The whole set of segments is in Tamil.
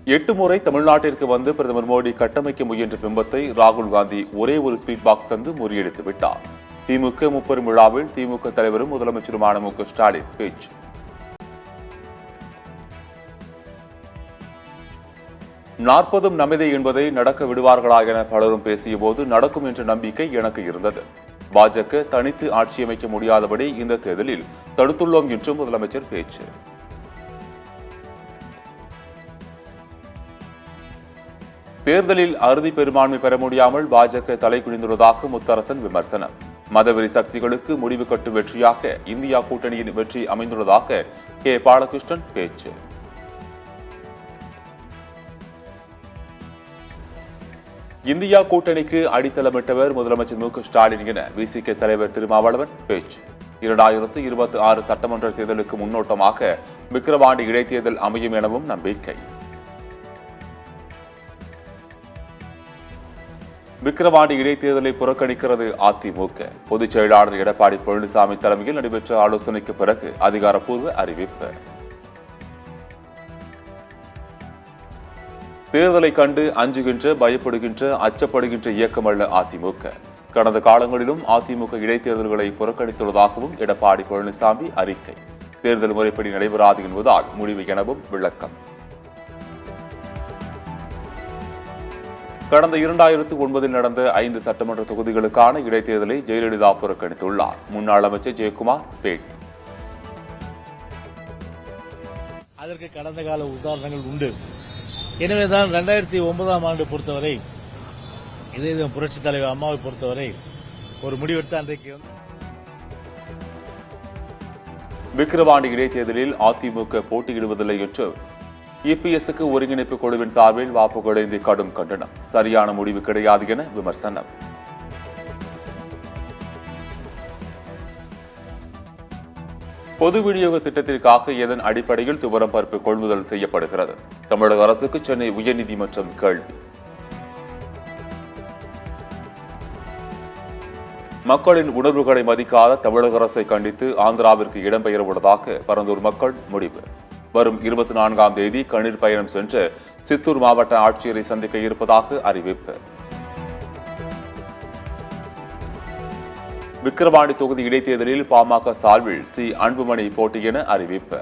8 முறை தமிழ்நாட்டிற்கு வந்து பிரதமர் மோடி கட்டமைக்க முயன்ற பிம்பத்தை ராகுல் காந்தி ஒரே ஒரு ஸ்வீட் பாக்ஸ் தந்து முறியடித்து விட்டார். திமுக முப்பெரும் விழாவில் திமுக தலைவரும் முதலமைச்சருமான மு.க. ஸ்டாலின் பேச்சு. நாற்பதும் நமதே என்பதை நடக்க விடுவார்களா என பலரும் பேசிய போது நடக்கும் என்ற நம்பிக்கை எனக்கு இருந்தது. பாஜக தனித்து ஆட்சியமைக்க முடியாதபடி இந்த தேர்தலில் தடுத்துள்ளோம் என்றும் முதலமைச்சர் பேச்சு. தேர்தலில் அறுதி பெரும்பான்மை பெற முடியாமல் பாஜக தலைகுனிந்துள்ளதாக முத்தரசன் விமர்சனம். மதவெறி சக்திகளுக்கு முடிவு கட்டும் வெற்றியாக இந்தியா கூட்டணியின் வெற்றி அமைந்துள்ளதாக கே. பாலகிருஷ்ணன் பேச்சு. இந்தியா கூட்டணிக்கு அடித்தளமிட்டவர் முதலமைச்சர் மு.க. ஸ்டாலின் என விசிக தலைவர் திருமாவளவன் பேச்சு. 2026 சட்டமன்ற தேர்தலுக்கு முன்னோட்டமாக விக்கிரவாண்டி இடைத்தேர்தல் அமையும் எனவும் நம்பிக்கை. விக்கிரவாண்டி இடைத்தேர்தலை புறக்கணிக்கிறது அதிமுக. பொதுச் செயலாளர் எடப்பாடி பழனிசாமி தலைமையில் நடைபெற்ற ஆலோசனைக்கு பிறகு அதிகாரப்பூர்வ அறிவிப்பு. தேர்தலை கண்டு அஞ்சுகின்ற, பயப்படுகின்ற, அச்சப்படுகின்ற இயக்கமல்ல அதிமுக. கடந்த காலங்களிலும் அதிமுக இடைத்தேர்தல்களை புறக்கணித்துள்ளதாகவும் எடப்பாடி பழனிசாமி அறிக்கை. தேர்தல் முறைப்படி நடைபெறாது என்பதால் முடிவு எனவும் விளக்கம். கடந்த 2009 நடந்த 5 சட்டமன்ற தொகுதிகளுக்கான இடைத்தேர்தலை ஜெயலலிதா புறக்கணித்துள்ளார். முன்னாள் அமைச்சர் ஜெயக்குமார் பேட்டி. அதற்கு கடந்த கால உதாரணங்கள் உண்டு. எனவேதான் 2009ஆம் ஆண்டு பொறுத்தவரை இதே புரட்சித் தலைவர் அம்மாவை பொறுத்தவரை ஒரு முடிவெடுத்து அன்றைக்கு விக்கிரவாண்டி இடைத்தேர்தலில் அதிமுக போட்டியிடுவதில்லை என்று இபிஎஸ்க்கு ஒருங்கிணைப்பு குழுவின் சார்பில் வாப்புகளேந்தி கடும் கண்டனம். சரியான முடிவு கிடையாது என விமர்சனம். பொது விநியோக திட்டத்திற்காக எதன் அடிப்படையில் துவரம் பருப்பு கொள்முதல் செய்யப்படுகிறது? தமிழக அரசுக்கு சென்னை உயர்நீதிமன்றம் கேள்வி. மக்களின் உணர்வுகளை மதிக்காத தமிழக அரசை கண்டித்து ஆந்திராவிற்கு இடம்பெயர உள்ளதாக பரந்தூர் மக்கள் முடிவு. வரும் 24ஆம் தேதி கண்ணீர் பயணம் சென்று சித்தூர் மாவட்ட ஆட்சியரை சந்திக்க இருப்பதாக அறிவிப்பு. விக்கிரவாண்டி தொகுதி இடைத்தேர்தலில் பாமக சார்பில் சி. அன்புமணி போட்டி என அறிவிப்பு.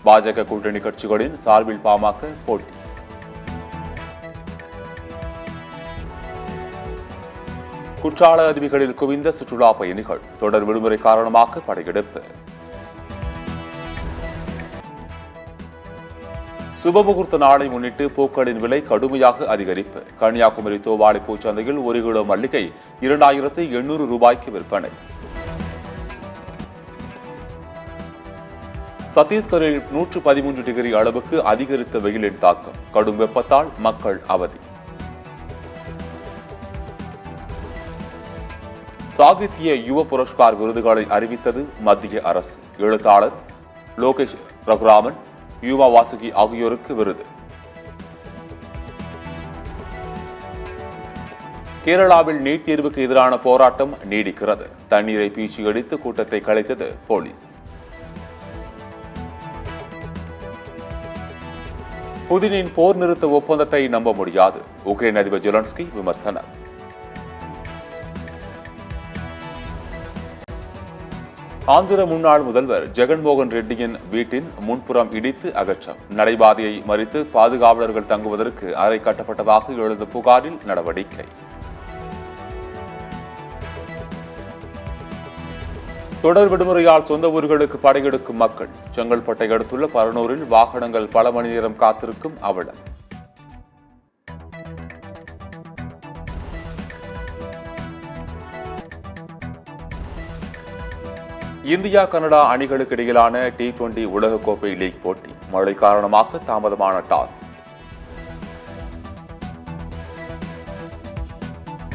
பாஜக கூட்டணி கட்சிகளின் சார்பில் பாமக போட்டி. குற்றால அருவிகளில் குவிந்த சுற்றுலா பயணிகள். தொடர் விடுமுறை காரணமாக படையெடுப்பு. சுபமுகூர்த்த நாளை முன்னிட்டு பூக்களின் விலை கடுமையாக அதிகரிப்பு. கன்னியாகுமரி தோவாளை பூச்சந்தையில் 1 கிலோ மல்லிகை 2800 ரூபாய்க்கு விற்பனை. சத்தீஸ்கரில் 113 டிகிரி அளவுக்கு அதிகரித்த வெயிலின் தாக்கம். கடும் வெப்பத்தால் மக்கள் அவதி. சாகித்ய யுவ புரஸ்கார் விருதுகளை அறிவித்தது மத்திய அரசு. எழுத்தாளர் லோகேஷ் ரகுராமன், யுவா வாசுகி ஆகியோருக்கு விருது. கேரளாவில் நீட் தேர்வுக்கு எதிரான போராட்டம் நீடிக்கிறது. தண்ணீரை பீச்சி அடித்து கூட்டத்தை கலைத்தது போலீஸ். புதினின் போர் நிறுத்த ஒப்பந்தத்தை நம்ப முடியாது. உக்ரைன் அதிபர் ஜெலன்ஸ்கி விமர்சனம். ஆந்திர முன்னாள் முதல்வர் ஜெகன்மோகன் ரெட்டியின் வீட்டின் முன்புறம் இடித்து அகற்றம். நடைபாதையை மறித்து பாதுகாவலர்கள் தங்குவதற்கு அறை கட்டப்பட்டதாக எழுந்த புகாரில் நடவடிக்கை. தொடர் விடுமுறையால் சொந்த ஊர்களுக்கு படையெடுக்கும் மக்கள். செங்கல்பட்டை அடுத்துள்ள பரனூரில் வாகனங்கள் பல மணி நேரம் காத்திருக்கும் அவலம். இந்தியா கனடா அணிகளுக்கு இடையிலான T20 உலகக்கோப்பை லீக் போட்டி. மழை காரணமாக தாமதமான டாஸ்.